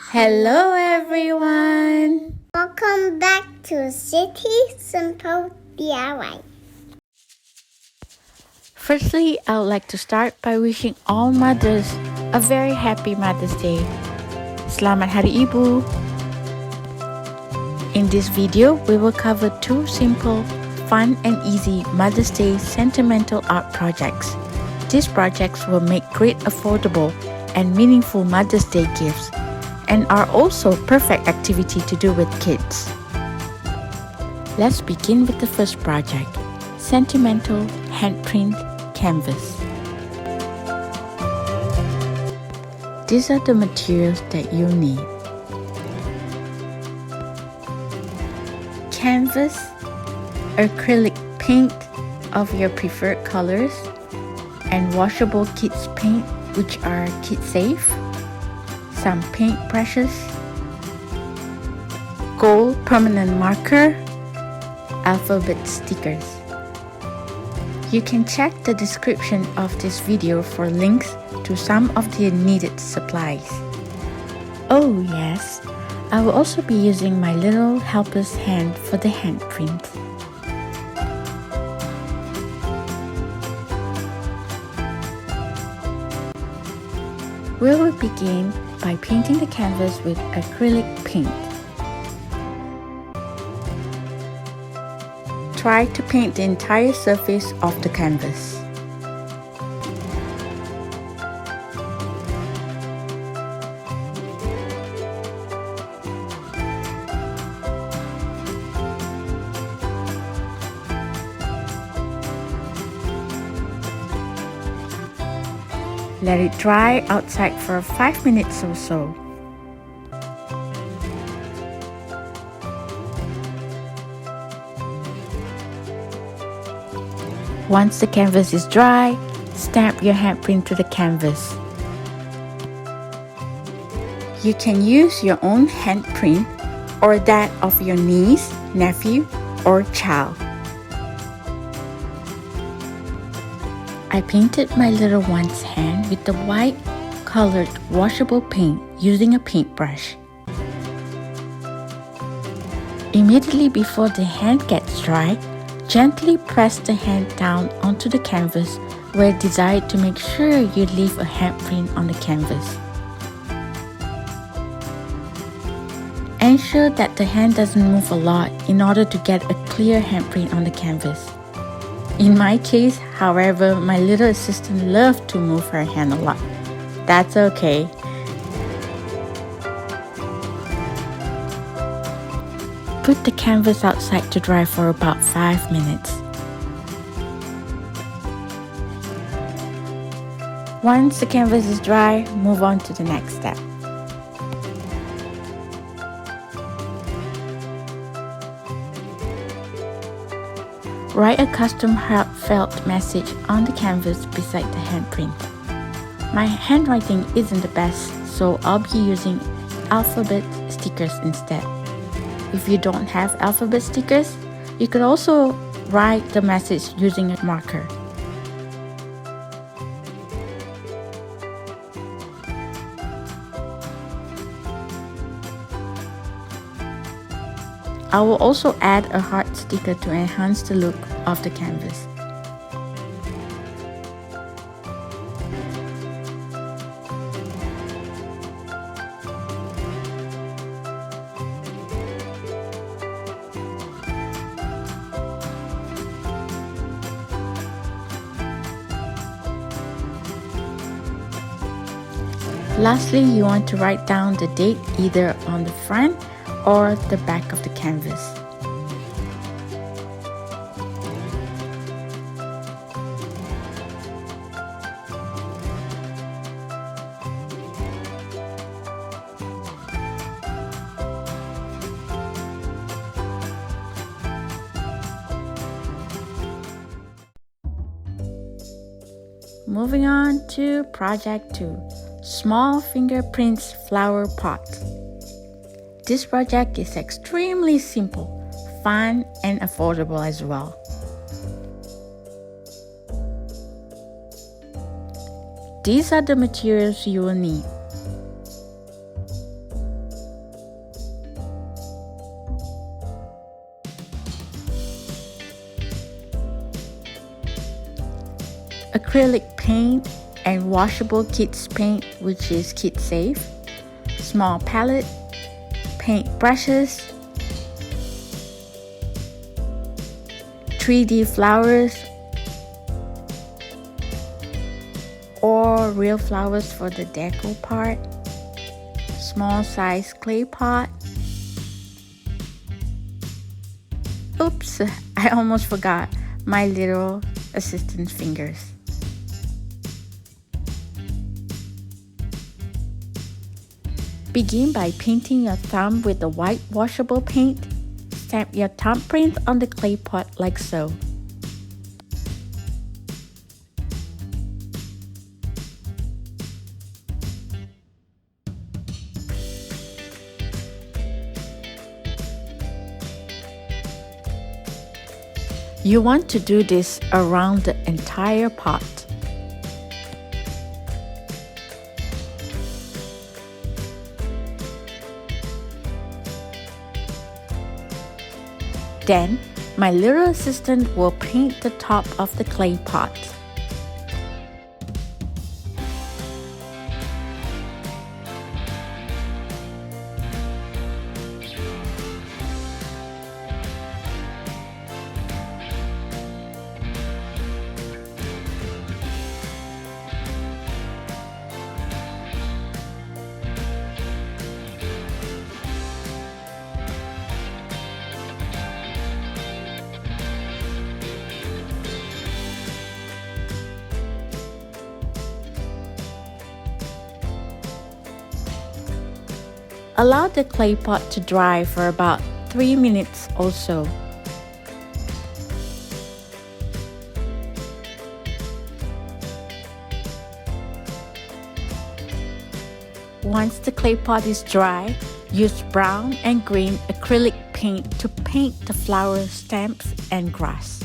Hello everyone! Welcome back to City Simple DIY. Firstly, I would like to start by wishing all mothers a very happy Mother's Day. Selamat Hari Ibu! In this video, we will cover two simple, fun and easy Mother's Day sentimental art projects. These projects will make great affordable and meaningful Mother's Day gifts and are also perfect activity to do with kids. Let's begin with the first project, Sentimental Handprint Canvas. These are the materials that you'll need. Canvas, acrylic paint of your preferred colors, and washable kids paint which are kid safe, some paint brushes, gold permanent marker, alphabet stickers. You can check the description of this video for links to some of the needed supplies. Oh yes, I will also be using my little helper's hand for the handprint. We will begin by painting the canvas with acrylic paint. Try to paint the entire surface of the canvas. Let it dry outside for 5 minutes or so. Once the canvas is dry, stamp your handprint to the canvas. You can use your own handprint or that of your niece, nephew, or child. I painted my little one's hand with the white colored washable paint using a paintbrush. Immediately before the hand gets dry, gently press the hand down onto the canvas where desired to make sure you leave a handprint on the canvas. Ensure that the hand doesn't move a lot in order to get a clear handprint on the canvas. In my case, however, my little assistant loved to move her hand a lot. That's okay. Put the canvas outside to dry for about 5 minutes. Once the canvas is dry, move on to the next step. Write a custom heartfelt message on the canvas beside the handprint. My handwriting isn't the best, so I'll be using alphabet stickers instead. If you don't have alphabet stickers, you could also write the message using a marker. I will also add a heart sticker to enhance the look of the canvas. Lastly, you want to write down the date either on the front or the back of the canvas. Moving on to Project 2, Small Fingerprints Flower Pot. This project is extremely simple, fun and affordable as well. These are the materials you will need. acrylic paint and washable kids paint, which is kid safe, small palette, paint brushes, 3D flowers or real flowers for the deco part, small size clay pot. Oops, I almost forgot my little assistant's fingers. Begin by painting your thumb with the white washable paint. Stamp your thumbprint on the clay pot like so. You want to do this around the entire pot. Then, my little assistant will paint the top of the clay pot. Allow the clay pot to dry for about 3 minutes or so. Once the clay pot is dry, use brown and green acrylic paint to paint the flower stamps and grass.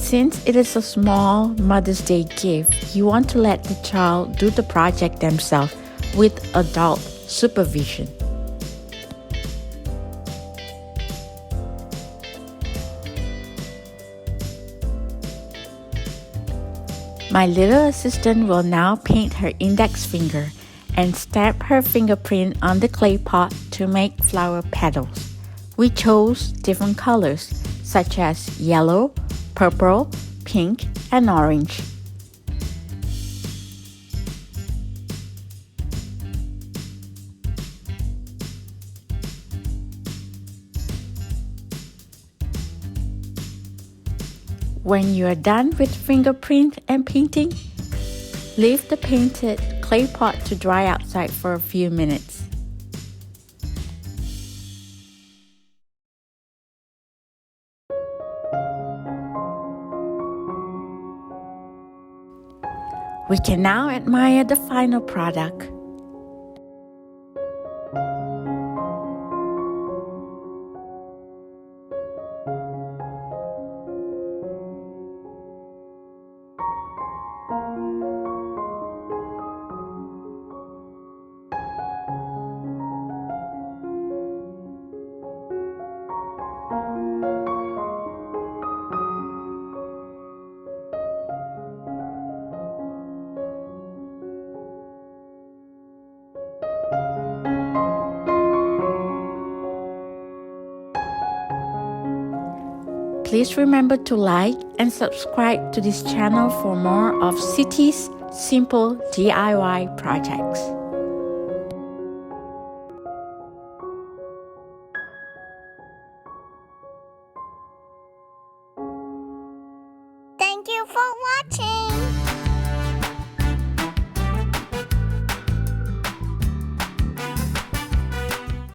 Since it is a small Mother's Day gift, you want to let the child do the project themselves with adult supervision. My little assistant will now paint her index finger and stamp her fingerprint on the clay pot to make flower petals. We chose different colors such as yellow, purple, pink, and orange. When you are done with fingerprint and painting, leave the painted clay pot to dry outside for a few minutes. We can now admire the final product. Please remember to like and subscribe to this channel for more of City's simple DIY projects. Thank you for watching.